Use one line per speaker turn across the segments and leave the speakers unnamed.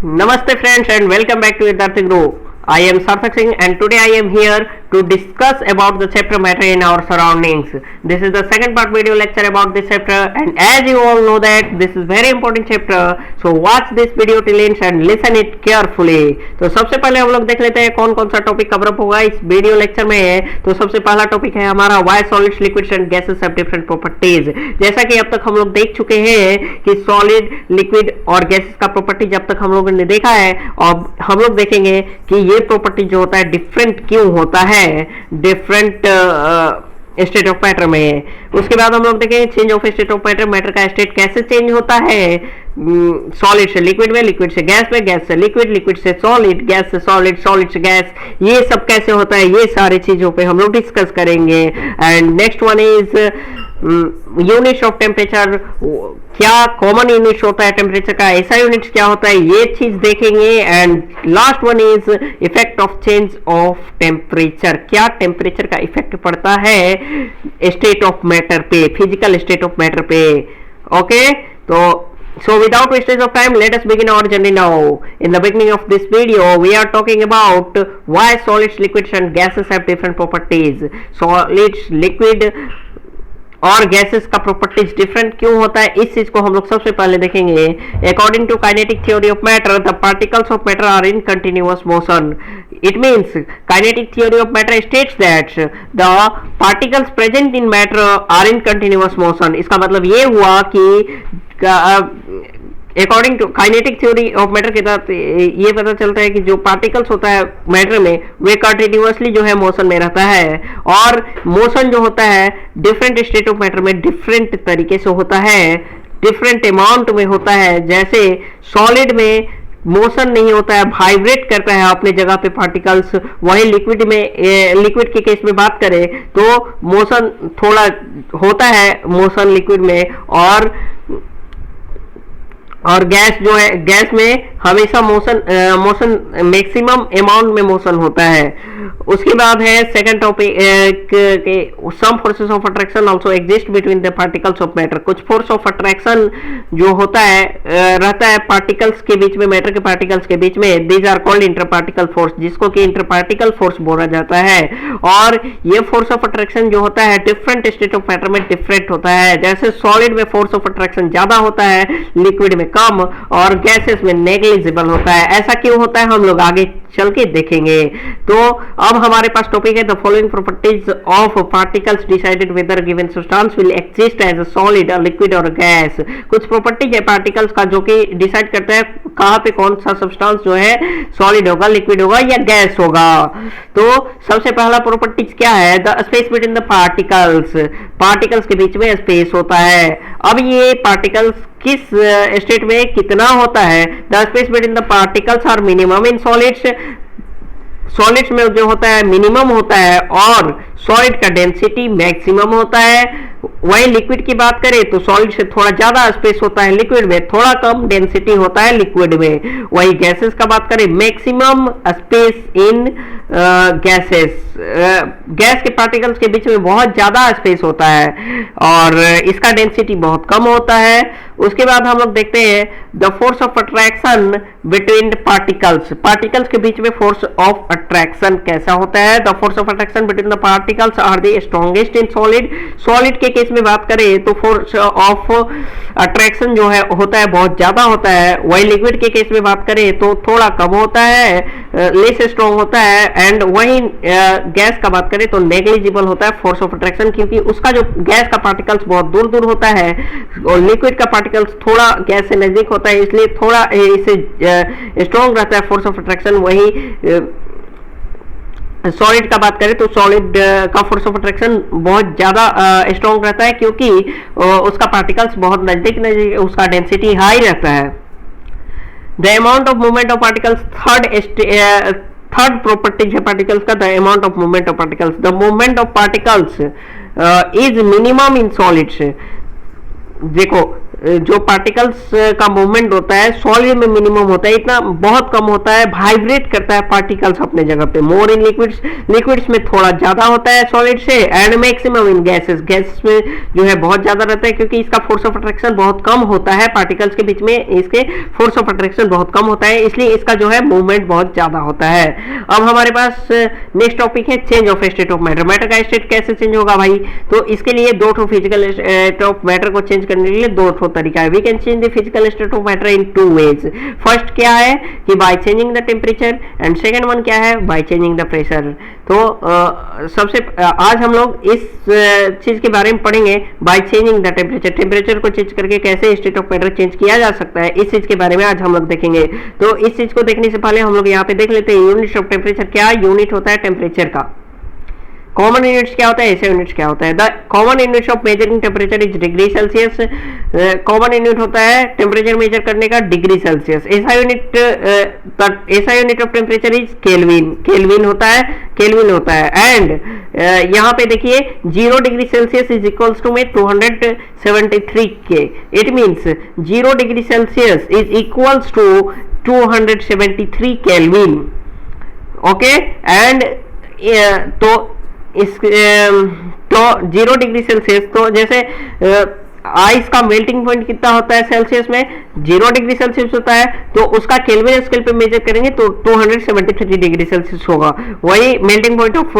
Namaste friends and welcome back to Vidyarthi Group. I am Sarthak Singh and today I am here to discuss about the chapter matter in our surroundings. This is the second part video lecture about this chapter and as you all know that this is very important chapter, so watch this video till end and listen it carefully. तो सबसे पहले हम लोग देख लेते हैं कौन कौन सा टॉपिक कवर अप होगा इस वीडियो लेक्चर में। तो सबसे पहला टॉपिक है हमारा why solids liquids and gases have different properties. जैसा कि अब तक हम लोग देख चुके हैं कि सॉलिड लिक्विड और गैसेस का प्रॉपर्टी जब तक हम लोगों ने देखा है, और हम लोग देखेंगे कि ये प्रॉपर्टी जो होता है डिफरेंट क्यों होता है डिफरेंट स्टेट ऑफ मैटर में। उसके बाद हम लोग देखेंगे change of state of matter, matter का स्टेट कैसे चेंज होता है सॉलिड से लिक्विड में, लिक्विड से गैस में, गैस से लिक्विड, लिक्विड से सॉलिड, गैस से सॉलिड, सॉलिड से गैस, ये सब कैसे होता है, ये सारी चीजों पे हम लोग डिस्कस करेंगे। And next one is units of temperature, क्या कॉमन यूनिट्स होता है टेम्परेचर का, ऐसा यूनिट्स क्या होता है, ये चीज देखेंगे। And last one is effect of change of temperature, क्या टेम्परेचर का इफेक्ट पड़ता है स्टेट ऑफ मैटर पे, फिजिकल स्टेट ऑफ मैटर पे। ओके, तो so without wastage of time, let us begin our journey now. In the beginning of this video we are talking about why solids, liquids and gases have different properties. Solids, liquid और gases का properties different क्यों होता है, इस चीज को हम लोग सबसे पहले देखेंगे। According to kinetic theory of matter, the particles of matter are in continuous motion. It means kinetic theory of matter states that the particles present in matter are in continuous motion. इसका मतलब ये हुआ कि according to kinetic theory of matter के तहत ये पता चलता है कि जो पार्टिकल्स होता है मैटर में वे कंटिन्यूअसली जो है मोशन में रहता है, और मोशन जो होता है डिफरेंट स्टेट ऑफ मैटर में डिफरेंट तरीके से होता है, डिफरेंट अमाउंट में होता है। जैसे सॉलिड में मोशन नहीं होता है, वाइब्रेट करता है अपने जगह पे पार्टिकल्स। वही लिक्विड में, लिक्विड के केस में बात करें तो मोशन थोड़ा होता है मोशन लिक्विड में, और गैस जो है, गैस में हमेशा मोशन मैक्सिमम अमाउंट में मोशन होता है। उसके बाद है second topic, some forces of attraction also exist between the particles of matter. कुछ फोर्स ऑफ अट्रैक्शन जो होता है रहता है पार्टिकल्स के बीच में, मैटर के पार्टिकल्स के बीच में। दीज आर कॉल्ड इंटरपार्टिकल फोर्स, जिसको कि इंटरपार्टिकल फोर्स बोला जाता है। और ये फोर्स ऑफ अट्रैक्शन जो होता है डिफरेंट स्टेट ऑफ मैटर में डिफरेंट होता है। जैसे सॉलिड में फोर्स ऑफ अट्रैक्शन ज्यादा होता है, लिक्विड में कम, और गैसेस में नेग्लिजिबल होता है। ऐसा क्यों होता है हम लोग आगे चल के देखेंगे। तो अब हमारे पास टॉपिक है the following properties of particles decided whether given substance will exist as a solid, liquid और गैस। कुछ प्रॉपर्टीज है पार्टिकल्स का जो कि डिसाइड करता है कहां पे कौन सा सब्सटेंस जो है सॉलिड होगा, लिक्विड होगा या गैस होगा। तो सबसे पहला प्रॉपर्टीज क्या है, the space between the particles, particles के बीच में स्पेस होता है। अब ये पार्टिकल्स किस स्टेट में कितना होता है, the space between the particles are minimum in solids. Solids में जो होता है मिनिमम होता है और सॉलिड का डेंसिटी मैक्सिमम होता है। वही लिक्विड की बात करें तो सॉलिड से थोड़ा ज्यादा स्पेस होता है, लिक्विड में थोड़ा कम डेंसिटी होता है लिक्विड में। वही गैसेस का बात करें maximum space in gases, gas के पार्टिकल्स के बीच में बहुत ज्यादा स्पेस होता है और इसका डेंसिटी बहुत कम होता है। उसके बाद हम लोग देखते हैं the force of attraction between particles, particles के बीच में फोर्स ऑफ अट्रैक्शन कैसा होता है। The force of attraction between the particles are the strongest in solid. Solid के केस में बात करें तो फोर्स ऑफ अट्रैक्शन जो है होता है बहुत ज्यादा होता है। वही लिक्विड के केस में बात करें तो थोड़ा कम होता है, लेस स्ट्रॉन्ग होता है। एंड वही गैस का बात करें तो नेग्लिजिबल होता है फोर्स ऑफ अट्रैक्शन, क्योंकि उसका जो गैस का पार्टिकल्स बहुत दूर दूर होता है और लिक्विड का पार्टिकल्स थोड़ा गैस से नजदीक होता है, इसलिए थोड़ा इसे स्ट्रॉन्ग रहता है फोर्स ऑफ अट्रैक्शन। वही सॉलिड का बात करें तो सॉलिड का फोर्स ऑफ अट्रैक्शन बहुत ज्यादा स्ट्रॉन्ग रहता है, क्योंकि उसका पार्टिकल्स बहुत नजदीक नजदीक, उसका डेंसिटी हाई रहता है। The amount of movement of particles, third properties है पार्टिकल्स का, the amount of movement of particles. The movement of particles is minimum in solids. देखो जो पार्टिकल्स का मूवमेंट होता है सॉलिड में मिनिमम होता है, इतना बहुत कम होता है, वाइब्रेट करता है पार्टिकल्स अपने जगह पे। मोर इन लिक्विड्स, लिक्विड्स में थोड़ा ज्यादा होता है सॉलिड से, and maximum in gases, gases में जो है बहुत ज्यादा रहता है, क्योंकि इसका फोर्स ऑफ अट्रैक्शन बहुत कम होता है, पार्टिकल्स के बीच में इसके फोर्स ऑफ अट्रैक्शन बहुत कम होता है, इसलिए इसका जो है मूवमेंट बहुत ज्यादा होता है। अब हमारे पास नेक्स्ट टॉपिक है change of state of matter. Matter का स्टेट कैसे चेंज होगा भाई? तो इसके लिए दो ठो फिजिकल स्टेट ऑफ मैटर को चेंज करने के लिए दो ठो तरीका है। We can change the physical state of matter in two ways. First क्या है कि by changing the temperature, and second one क्या है, बाय चेंजिंग द प्रेशर। तो सबसे आज हम लोग इस चीज के बारे में पढ़ेंगे, bye changing the temperature, temperature को चेंज करके कैसे स्टेट ऑफ मैटर चेंज किया जा सकता है, इस चीज के बारे में आज हम लोग देखेंगे। तो इस चीज को देखने से पहले हम लोग यहाँ पे देख लेते हैं यूनिट्स ऑफ टेम्परेचर। क्या यूनिट होता है टेम्परेचर का? कॉमन यूनिट्स क्या होता है, ऐसे यूनिट्स क्या होता है? The common units of measuring temperature is degree Celsius. Common unit होता है टेम्परेचर मेजर करने का डिग्री सेल्सियस। ऐसा unit of temperature is kelvin, kelvin होता है, केल्विन होता है। एंड यहाँ पे देखिए 0 degree Celsius is equals to में 273 K. It means 0 degree Celsius is equals to 273 kelvin. Okay, and तो इस तो 0 डिग्री सेल्सियस, तो जैसे आइस का मेल्टिंग पॉइंट कितना होता है सेल्सियस में, 0 डिग्री सेल्सियस होता है, तो उसका केल्विन स्केल पे मेजर करेंगे तो 273 डिग्री सेल्सियस होगा। वही मेल्टिंग पॉइंट ऑफ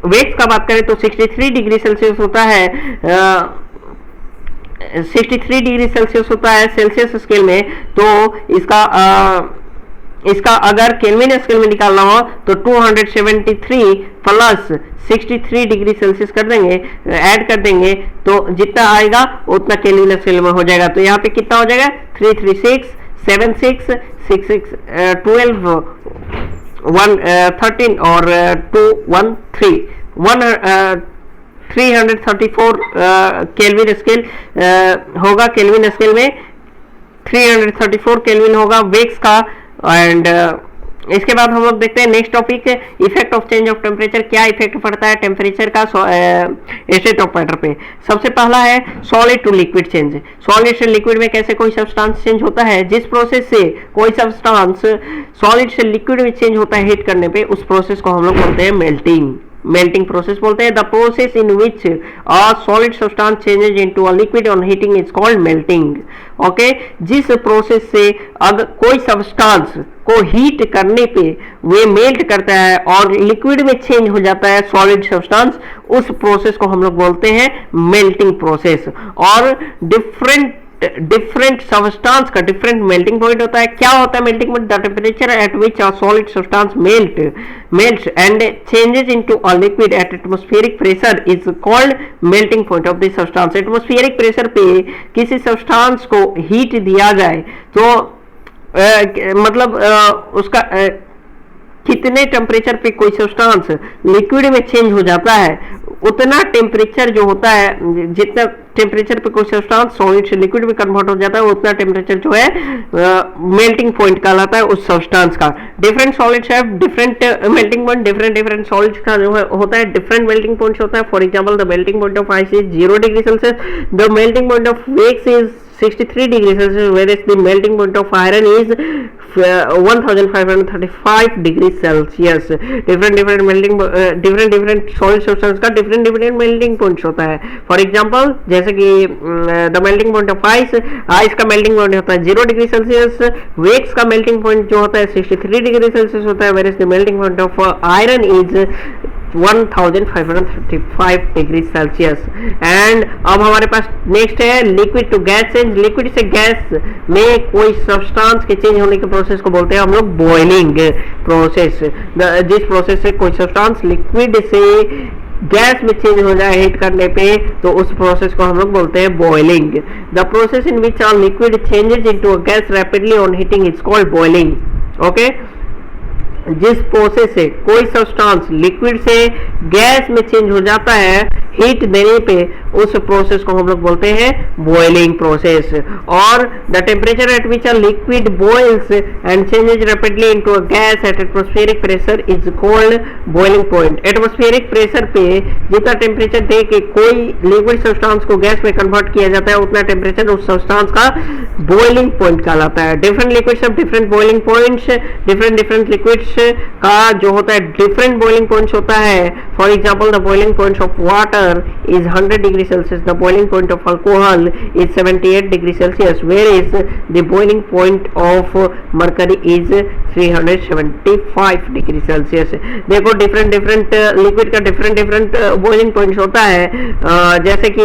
वेक्स का बात करें तो 63 डिग्री सेल्सियस होता है, 63 डिग्री सेल्सियस होता है सेल्सियस स्केल में। तो इसका अगर केल्विन स्केल में निकालना हो तो 273 प्लस 63 डिग्री सेल्सियस कर देंगे, ऐड कर देंगे, तो जितना आएगा उतना केल्विन स्केल में हो जाएगा। तो यहाँ पे कितना हो जाएगा, 336 76 66 12 13 और 213 334 केल्विन स्केल होगा। केल्विन स्केल में 334 केल्विन होगा वेक्स का। एंड इसके बाद हम लोग देखते हैं next topic, effect of change of temperature. क्या इफेक्ट पड़ता है टेम्परेचर का स्टेट ऑफ मैटर पे? सबसे पहला है solid to liquid change. Solid से लिक्विड में कैसे कोई सब्सटेंस चेंज होता है? जिस प्रोसेस से कोई सब्सटेंस सॉलिड से लिक्विड में चेंज होता है हीट करने पे, उस प्रोसेस को हम लोग बोलते हैं मेल्टिंग, मेल्टिंग प्रोसेस बोलते हैं। The process in which a solid substance changes into a liquid on heating is called melting. Okay, जिस प्रोसेस से अगर कोई सब्सटेंस को हीट करने पे वे मेल्ट करता है और लिक्विड में चेंज हो जाता है सॉलिड सब्सटेंस, उस प्रोसेस को हम लोग बोलते हैं मेल्टिंग प्रोसेस। और डिफरेंट सब्सटेंस का डिफरेंट मेल्टिंग पॉइंट होता है। क्या होता है melting point? The temperature at which a solid substance melts and changes into a liquid at atmospheric pressure is called melting point of the substance. Atmospheric pressure पे किसी substance को heat दिया जाए तो मतलब उसका कितने टेम्परेचर पे कोई सब्सटेंस लिक्विड में चेंज हो जाता है, उतना टेम्परेचर जो होता है, जितना टेम्परेचर पे कोई सब्सटेंस सॉलिड से लिक्विड में कन्वर्ट हो जाता है, उतना टेम्परेचर जो है मेल्टिंग पॉइंट कहलाता है उस सब्सटेंस का। Different solids have different melting point, different solids का जो है होता है डिफरेंट मेल्टिंग पॉइंट्स होता है। For example the melting point of ice is 0 degree Celsius, the melting point of wax is 63 degree Celsius, whereas the melting point of iron is 1535 degree Celsius. different melting different solid substance का different melting points होता है। For example, जैसे कि the melting point of ice का melting point होता है 0 degree Celsius, wax का melting point जो होता है 63 degree Celsius होता है, whereas the melting point of iron is 1535 degree Celsius. And अब हमारे पास नेक्स्ट है liquid to gas change. Liquid से गैस में कोई सब्सटेंस के चेंज होने के प्रोसेस को बोलते हैं हम लोग बॉइलिंग प्रोसेस। जिस प्रोसेस से कोई सब्सटेंस लिक्विड से गैस में चेंज हो जाए हीट करने पे, तो उस प्रोसेस को हम लोग बोलते हैं boiling. The process in which a liquid changes into a gas rapidly on heating is called boiling. Okay, जिस प्रोसेस से कोई सब्सटेंस लिक्विड से गैस में चेंज हो जाता है हीट देने पे, उस प्रोसेस को हम लोग बोलते हैं बॉइलिंग प्रोसेस। और the temperature at which a liquid boils and changes rapidly into a gas at atmospheric pressure is called boiling point. Atmospheric pressure पे जितना टेम्परेचर दे के कोई लिक्विड सब्सटेंस को गैस में कन्वर्ट किया जाता है उतना टेम्परेचर उस सब्सटेंस का बॉइलिंग पॉइंट कहलाता है। Different liquids have different boiling points. Different liquids का जो होता है डिफरेंट बॉइलिंग पॉइंट्स होता है। For example the boiling points of water is 100 degree Celsius, the boiling point of alcohol is 78 degree Celsius, where is the boiling point of mercury is 375 degree Celsius. देखो different liquid का different boiling points होता है। जैसे कि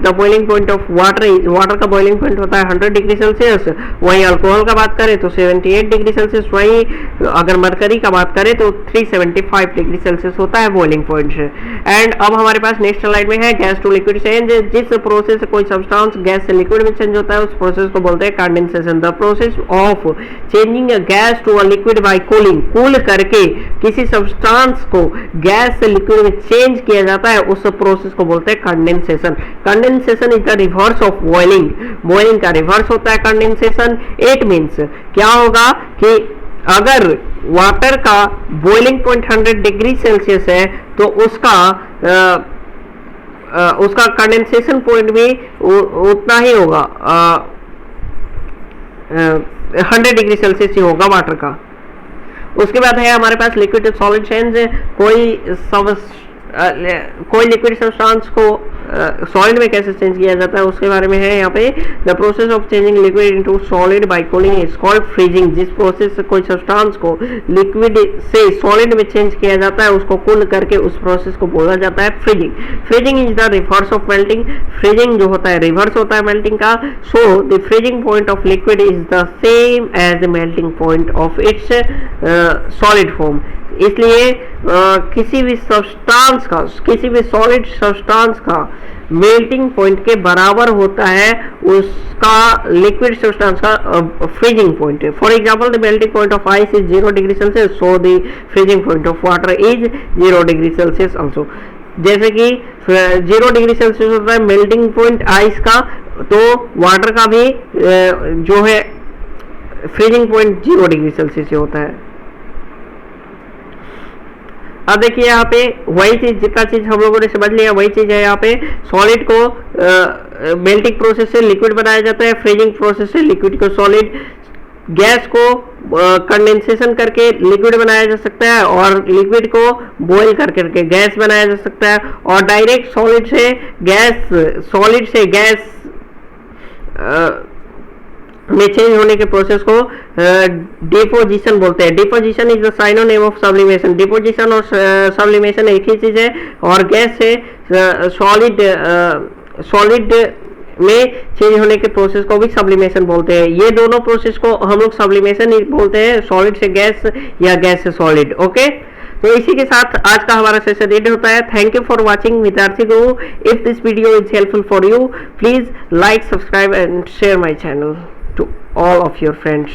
the boiling point of water का boiling point होता है 100 degree Celsius, वहीं अल्कोहल का बात करें तो 78 डिग्री सेल्सियस, वहीं अगर मरकरी का बात करें तो 375 डिग्री सेल्सियस होता है बॉइलिंग पॉइंट। एंड अब हमारे पास नेक्स्ट स्लाइड में है गैस टू लिक्विड चेंज। जिस प्रोसेस से कोई सब्सटेंस गैस से लिक्विड में चेंज होता है उस प्रोसेस को बोलते हैं condensation. The process of changing a gas to a liquid by cooling, cool करके किसी सब्सटेंस को गैस से लिक्विड में चेंज किया जाता है उस प्रोसेस को बोलते हैं condensation. Condensation is the reverse of boiling. Boiling का रिवर्स होता है कंडेंसेशन। इट मींस क्या होगा कि अगर वाटर का बॉइलिंग पॉइंट 100 डिग्री सेल्सियस है तो उसका कंडेंसेशन पॉइंट भी उतना ही होगा, 100 डिग्री सेल्सियस ही होगा वाटर का। उसके बाद है हमारे पास लिक्विड सॉलिड चेंज। कोई लिक्विड सब्सटेंस को सॉलिड में कैसे चेंज किया जाता है उसके बारे में है यहाँ पे। The process of changing liquid into solid bye cooling is called freezing. जिस प्रोसेस से कोई सब्सटेंस को लिक्विड से सॉलिड में चेंज किया जाता है उसको कूल करके उस प्रोसेस को बोला जाता है freezing. Freezing is the reverse of melting. Freezing जो होता है रिवर्स होता है मेल्टिंग का। So the freezing point of liquid is the same as the melting point of its solid form. इसलिए किसी भी सब्सटेंस का, किसी भी सॉलिड सब्सटेंस का मेल्टिंग पॉइंट के बराबर होता है उसका लिक्विड सब्सटेंस का फ्रीजिंग पॉइंट है। For example the melting point of ice is 0 degree Celsius, so the freezing point of water is 0 degree Celsius also. जैसे कि 0 डिग्री सेल्सियस होता है मेल्टिंग पॉइंट आइस का, तो वाटर का भी जो है फ्रीजिंग पॉइंट 0 डिग्री सेल्सियस होता है। अब देखिए यहाँ पे वही चीज, जितना चीज हम लोगों ने समझ लिया वही चीज है यहाँ पे। सॉलिड को मेल्टिंग प्रोसेस से लिक्विड बनाया जाता है, फ्रीजिंग प्रोसेस से लिक्विड को सॉलिड, गैस को कंडेंसेशन करके लिक्विड बनाया जा सकता है और लिक्विड को बॉईल करके गैस बनाया जा सकता है, और डायरेक्ट सॉलिड से गैस में चेंज होने के प्रोसेस को डिपोजिशन बोलते हैं। Deposition is the synonym of sublimation. Deposition और सब्लिमेशन एक ही चीज है, और गैस से सॉलिड में चेंज होने के प्रोसेस को भी सब्लिमेशन बोलते हैं। ये दोनों प्रोसेस को हम लोग सब्लिमेशन ही बोलते हैं, सॉलिड से गैस या गैस से सॉलिड। ओके, तो इसी के साथ आज का हमारा सेशन एंड होता है। थैंक यू फॉर वाचिंग विद्यार्थी गुरु। If this video is helpful for you, please like, subscribe and share my channel to all of your friends.